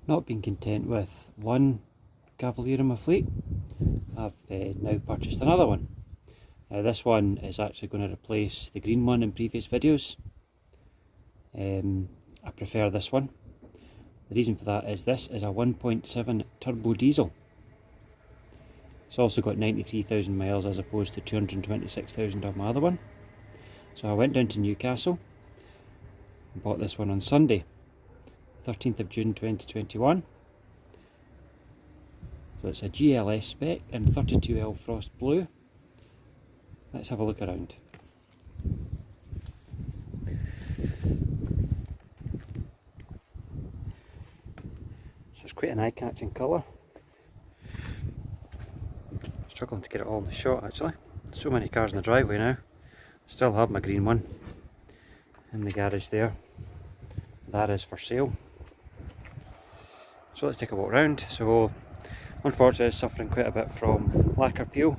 Not being content with one Cavalier in my fleet, I've now purchased another one. This one is actually going to replace the green one in previous videos. I prefer this one. The reason for that is this is a 1.7 turbo diesel. It's also got 93,000 miles as opposed to 226,000 of my other one. So I went down to Newcastle and bought this one on Sunday, 13th of June 2021. So it's a GLS spec in 32L Frost Blue. Let's have a look around. So it's quite an eye-catching colour. Struggling to get it all in the shot actually. So many cars in the driveway now. Still have my green one in the garage there. That is for sale. So let's take a walk around. So unfortunately it's suffering quite a bit from lacquer peel.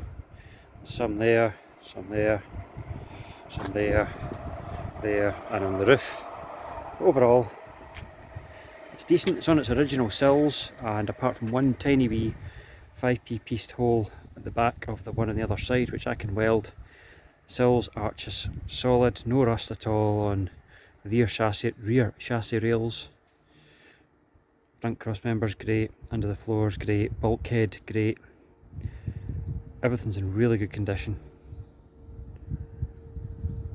Some there, some there, some there, there and on the roof. Overall it's decent. It's on its original sills, and apart from one tiny wee 5p pieced hole at the back of the one on the other side which I can weld, sills, arches solid, no rust at all on rear chassis rails. Front cross members great, under the floors great, bulkhead great. Everything's in really good condition.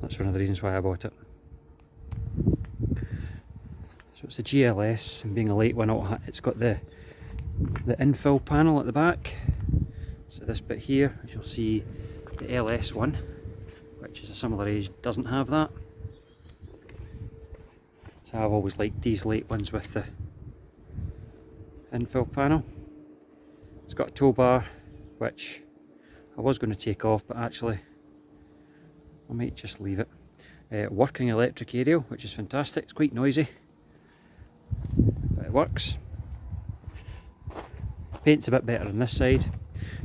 That's one of the reasons why I bought it. So it's a GLS, and being a late one, it's got the infill panel at the back. So this bit here, as you'll see, the LS one, which is a similar age, doesn't have that. So I've always liked these late ones with the infill panel. It's got a tow bar, which I was going to take off, but actually I might just leave it. Working electric aerial, which is fantastic. It's quite noisy, but it works. Paint's a bit better on this side.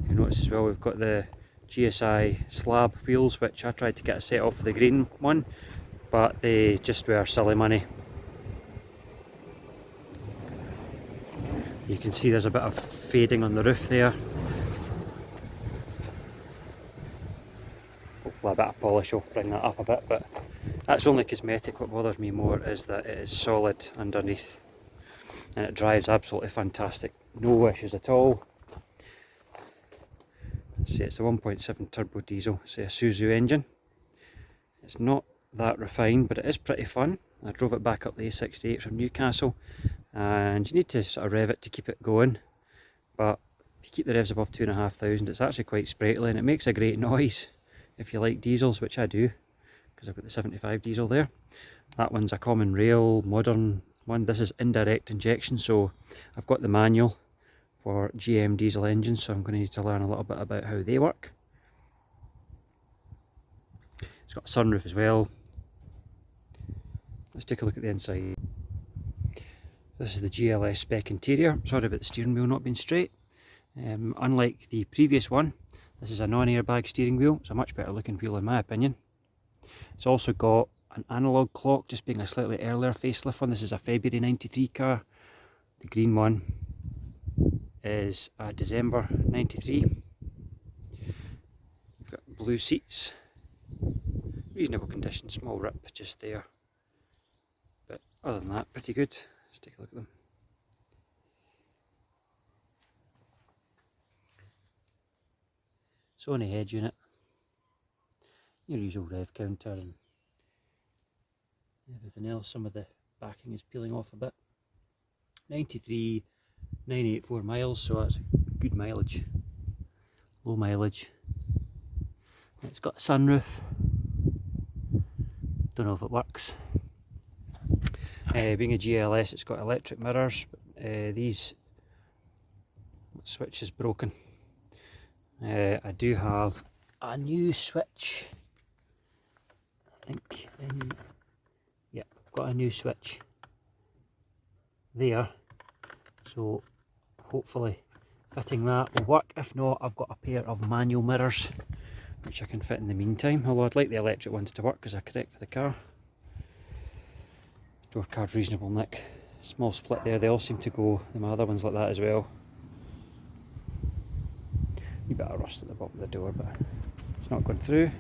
You'll notice as well we've got the GSI slab wheels, which I tried to get a set off for the green one, but they just were silly money. You can see there's a bit of fading on the roof there. Hopefully a bit of polish will bring that up a bit, but that's only cosmetic. What bothers me more is that it is solid underneath and it drives absolutely fantastic. No issues at all. See, it's a 1.7 turbo diesel, it's a Suzu engine. It's not that refined, but it is pretty fun. I drove it back up the A68 from Newcastle, and you need to sort of rev it to keep it going, but if you keep the revs above 2,500, it's actually quite sprightly and it makes a great noise if you like diesels, which I do, because I've got the 75 diesel there. That one's a common rail, modern one. This is indirect injection, so I've got the manual for GM diesel engines, so I'm going to need to learn a little bit about how they work. It's got a sunroof as well. Let's take a look at the inside. This is the GLS spec interior. Sorry about the steering wheel not being straight. Unlike the previous one, this is a non-airbag steering wheel. It's a much better looking wheel in my opinion. It's also got an analog clock, just being a slightly earlier facelift one. This is a February 93 car. The green one is a December 93. You've got blue seats, reasonable condition, small rip just there, but other than that pretty good. Let's take a look at them. Sony head unit, your usual rev counter and everything else. Some of the backing is peeling off a bit. 93,984 miles, so that's good mileage, low mileage. It's got a sunroof, don't know if it works. Being a GLS, it's got electric mirrors, but these switch is broken. I do have a new switch, I think, yeah, I've got a new switch there, so hopefully fitting that will work. If not, I've got a pair of manual mirrors which I can fit in the meantime, although I'd like the electric ones to work because they're correct for the car. Door card's reasonable nick, Small split there, they all seem to go, my other ones like that as well. A bit of rust at the bottom of the door, but it's not going through.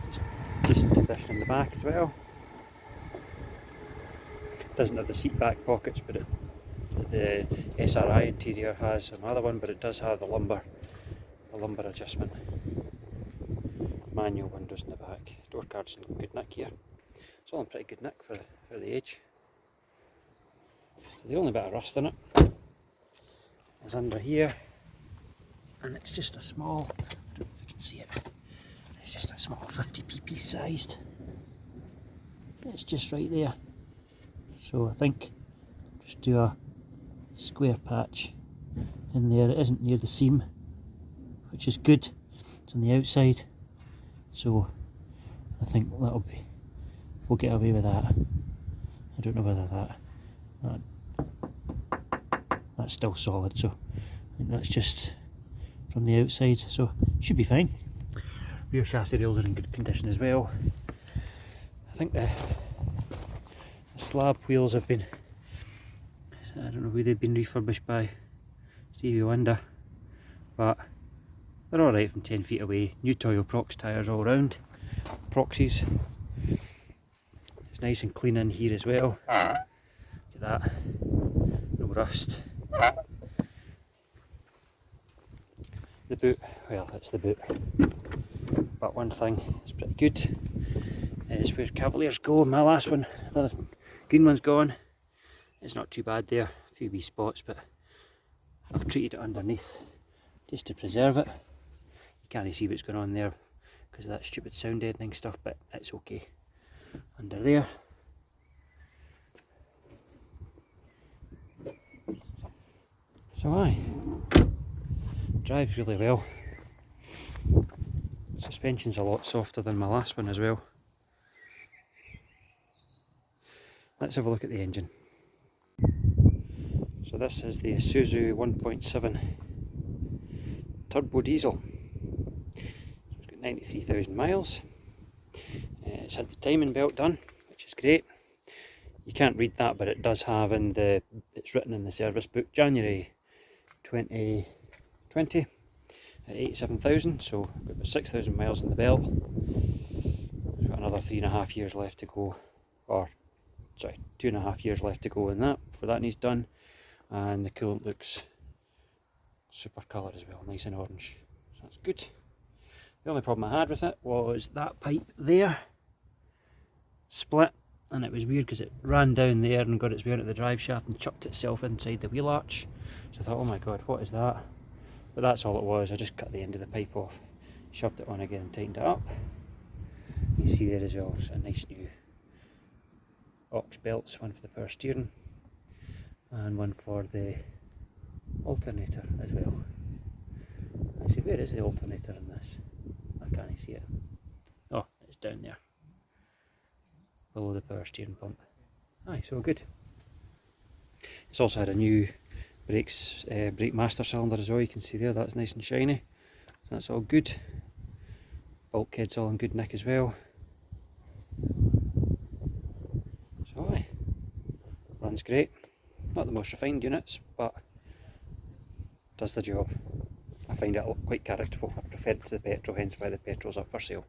It's decent condition in the back as well. It doesn't have the seat back pockets, but the SRI interior has on the other one, but it does have the lumbar adjustment. Manual windows in the back. Door card's in good nick here. It's all in pretty good nick for the age. So the only bit of rust in it is under here, and it's just a small, I don't know if you can see it, it's just a small 50p piece sized. It's just right there. So I think just do a square patch in there. It isn't near the seam, which is good. It's on the outside, so I think we'll get away with that. I don't know whether that's still solid, so I think that's just from the outside, so should be fine. Rear chassis rails are in good condition as well. I think the slab wheels have been, I don't know who they've been refurbished by, Stevie Wonder, but they're alright from 10 feet away. New Toyo Prox tyres all round, Proxies. It's nice and clean in here as well. Look at that, no rust. The boot, well, it's the boot. But one thing is pretty good is where Cavaliers go. My last one, the green one's gone. It's not too bad there, a few wee spots, but I've treated it underneath just to preserve it. You can't see what's going on there because of that stupid sound deadening stuff, but it's okay. Under there. So aye, drives really well. Suspension's a lot softer than my last one as well. Let's have a look at the engine. So this is the Isuzu 1.7 turbo diesel. It's got 93,000 miles. It's had the timing belt done, which is great. You can't read that, but it does have it's written in the service book, January 2020 at 87,000, so got about 6,000 miles on the belt. We've got another 3.5 years left to go, or sorry, 2.5 years left to go in that before that needs done. And the coolant looks super colour as well, nice and orange, so that's good. The only problem I had with it was that pipe there split, and it was weird because it ran down there and got its way into the drive shaft and chucked itself inside the wheel arch. So I thought, oh my god, what is that? But that's all it was. I just cut the end of the pipe off, shoved it on again and tightened it up. You can see there as well, it's a nice new aux belts, one for the power steering and one for the alternator as well. I see, where is the alternator in this? I can't see it. Oh, it's down there, below the power steering pump. Aye, so good. It's also had a new brake master cylinder as well, you can see there, that's nice and shiny. So that's all good. Bulkhead's all in good nick as well. So aye, runs great. Not the most refined units, but does the job. I find it quite characterful. I prefer it to the petrol, hence why the petrol's up for sale.